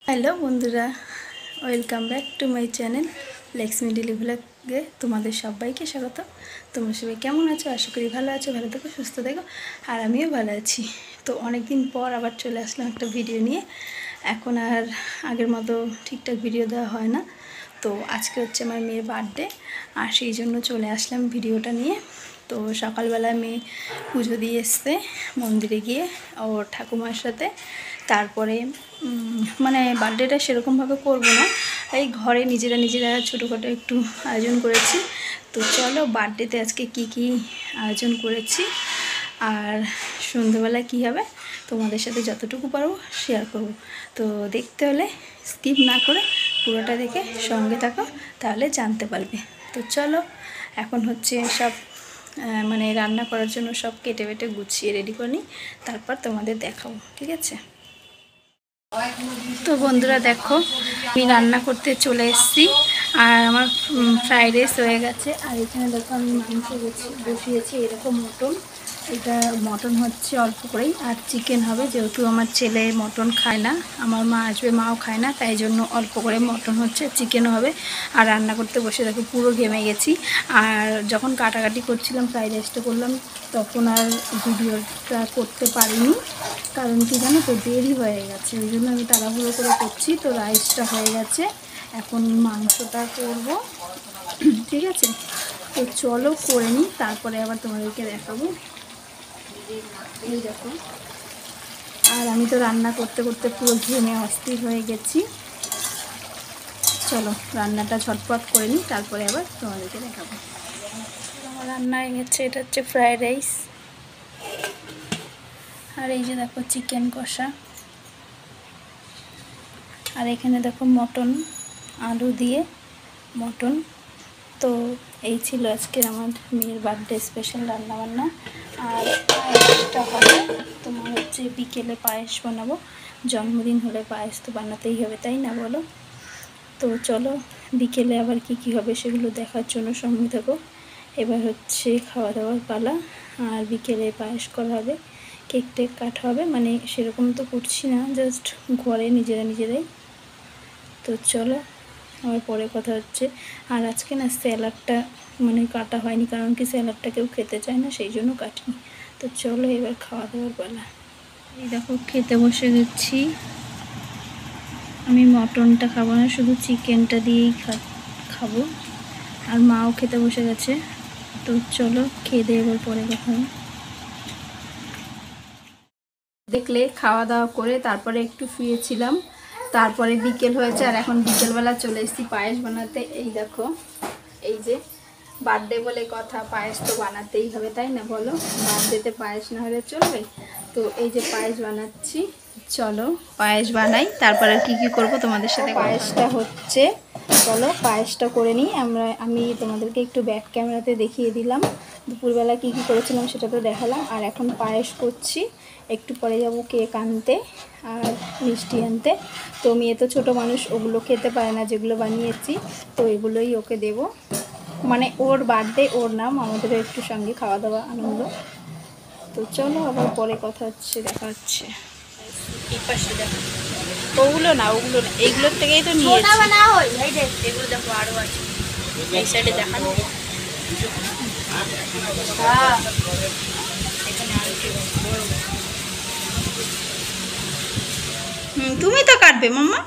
Hello বন্ধুরা, welcome back to my channel Lakshmi daily ব্লগে তোমাদের সবাইকে স্বাগত। তোমরা সবাই কেমন আছো? আশা করি ভালো আছো, ভালো থেকো, সুস্থ থেকো। আর আমিও ভালো আছি। তো অনেক দিন পর আবার চলে আসলাম একটা ভিডিও নিয়ে। এখন আর আগের মতো ঠিকঠাক ভিডিও দেওয়া হয় না। তো আজকে হচ্ছে আমার মেয়ের বার্থডে, আর সেই জন্য চলে আসলাম ভিডিওটা নিয়ে। তো সকালবেলা মেয়ে পুজো দিয়ে এসছে মন্দিরে গিয়ে ওর ঠাকুমার সাথে। তারপরে মানে বার্থডেটা সেরকমভাবে করবো না, এই ঘরে নিজেরা ছোটোখাটো একটু আয়োজন করেছি। তো চলো বার্থডেতে আজকে কি আয়োজন করেছি আর সন্ধ্যেবেলা কি হবে তোমাদের সাথে যতটুকু পারবো শেয়ার করব। তো দেখতে হলে স্কিপ না করে পুরোটা দেখে সঙ্গে থাকো, তাহলে জানতে পারবে। তো চলো এখন হচ্ছে সব মানে রান্না করার জন্য সব কেটে বেটে গুছিয়ে রেডি করে নিই, তারপর তোমাদের দেখাবো, ঠিক আছে? তো বন্ধুরা দেখো, আমি রান্না করতে চলে এসেছি। আর আমার ফ্রাইড রাইস হয়ে গেছে। আর এখানে দেখো আমি মাংস বসিয়েছি, এরকম মটন। এটা মটন হচ্ছে অল্প করেই, আর চিকেন হবে, যেহেতু আমার ছেলে মটন খায় না, আমার মা আসবে, মাও খায় না, তাই জন্য অল্প করে মটন হচ্ছে, চিকেনও হবে। আর রান্না করতে বসে দেখো পুরো ঘেমে গেছি। আর যখন কাটাকাটি করছিলাম, ফ্রাইড রাইসটা করলাম, তখন আর ভিডিওটা করতে পারিনি। কারণ কি জানো তো, দেরি হয়ে গেছে, ওই জন্য আমি তাড়াহুড়ো করে করছি। তো রাইসটা হয়ে গেছে, এখন মাংসটা করব, ঠিক আছে? তো চলো করে নিই, তারপরে আবার তোমাদেরকে দেখাবো। এই দেখো, আর আমি তো রান্না করতে করতে পুরো ঘেমে অস্থির হয়ে গেছি। চলো রান্নাটা ঝটপট করে নিই, তারপরে আবার তোমাদেরকে দেখাবো। আমার রান্না হয়ে গেছে, এটা হচ্ছে ফ্রায়েড রাইস। আর এই যে দেখো চিকেন কষা। আর এখানে দেখো মটন, আলু দিয়ে মটন। তো এই ছিল আজকের আমার মেয়ের বার্থডে স্পেশাল রান্নাবান্না। আর পায়েসটা হবে, তোমার হচ্ছে বিকেলে পায়েস বানাবো। জন্মদিন হলে পায়েস তো বানাতেই হবে, তাই না বলো? তো চলো বিকেলে আবার কি হবে সেগুলো দেখার জন্য সঙ্গে থাকো। এবার হচ্ছে খাওয়া দাওয়ার পালা। আর বিকেলে পায়েস করা হবে, কেক টেক কাটা হবে, মানে সেরকম তো করছি না, জাস্ট ঘরে নিজেরাই। তো চলো আমার পরে কথা হচ্ছে। আর আজকে না স্যালাডটা মানে কাটা হয়নি, কারণ কি স্যালাডটা কেউ খেতে চায় না, সেই জন্য কাটিনি। তো চলো এবার খাওয়া দাওয়ার পালা। এই দেখো খেতে বসে গেছি। আমি মটনটা খাবো না, শুধু চিকেনটা দিয়েই খাবো। আর মাও খেতে বসে গেছে। তো চলো খেয়ে দিয়ে এবার পরে কথা হবে। দেখলে খাওয়া দাওয়া করে তারপরে একটু শুয়েছিলাম, তারপরে বিকেল হয়েছে। আর এখন বিকেলবেলা চলে এসেছি পায়েস বানাতে। এই দেখো, এই যে বার্থডে বলে কথা, পায়েস তো বানাতেই হবে, তাই না বলো? বার্থডেতে পায়েস না হলে চলবে? তো এই যে পায়েস বানাচ্ছি, চলো পায়েস বানাই, তারপর আর কি করবো তোমাদের সাথে। পায়েসটা হচ্ছে, চলো পায়েসটা করে নিই। আমি তোমাদেরকে একটু ব্যাক ক্যামেরাতে দেখিয়ে দিলাম দুপুরবেলা কি করেছিলাম, সেটা তো দেখালাম। আর এখন পায়েস করছি, একটু পরে যাবো কেক আনতে আর মিষ্টি আনতে। তো মেয়ে তো ছোটো মানুষ, ওগুলো খেতে পারে না যেগুলো বানিয়েছি, তো এগুলোই ওকে দেব। মানে ওর বার্থডে, ওর নাম, আমাদেরও একটু সঙ্গে খাওয়া দাওয়া আনন্দ। তো চলো আবার পরে কথা হচ্ছে, দেখা হচ্ছে। এই পাশে দেখো, ওগুলো না এইগুলোর থেকেই তো নিয়েছি। এগুলো দেখো আরও আছে, এই সাইডে দেখানো। তুমি তো কাটবে মাম্মা।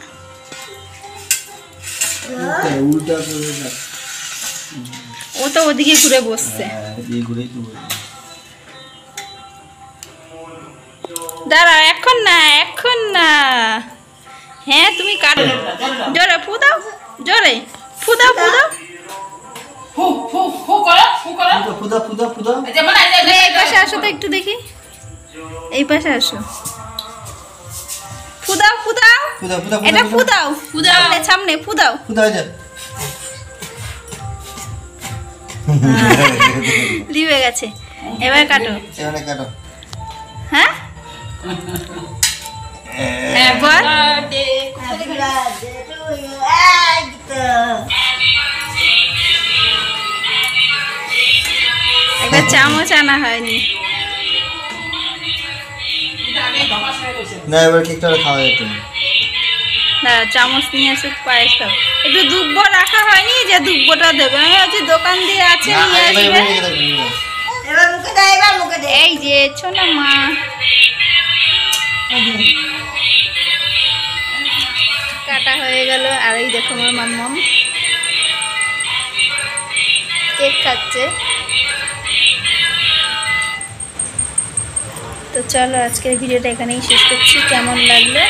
ও তো ওদিকে ঘুরে বসছে। দাঁড়াও, এখন না। হ্যাঁ তুমি কাটো, জোরে ফু দাও, জোরে ফু দাও। এই পাশে আসো তো একটু দেখি, এই পাশে আসো। ফু দাও, এটা ফু দাও, সামনে ফু দাও। লিবে গেছে, এবার কাটো। হ্যাঁ বল। একটা চামচ আনা হয়নি। না, এবার কেকটা খাওয়া যেত না। দাঁড়া চামচ নিয়ে আসুক পায়েস খাও। একটু দুব্বো রাখা হয়নি যে দুব্বোটা দেবে, আমি ভাবছি দোকান দিয়ে আছে নিয়ে আসবে। এই যে ছোনা মা কাটা হয়ে গেল। আর এই দেখো আমার মাম্মাম কেক খাচ্ছে। তো চলো আজকের ভিডিওটা এখানেই শেষ করছি। কেমন লাগলো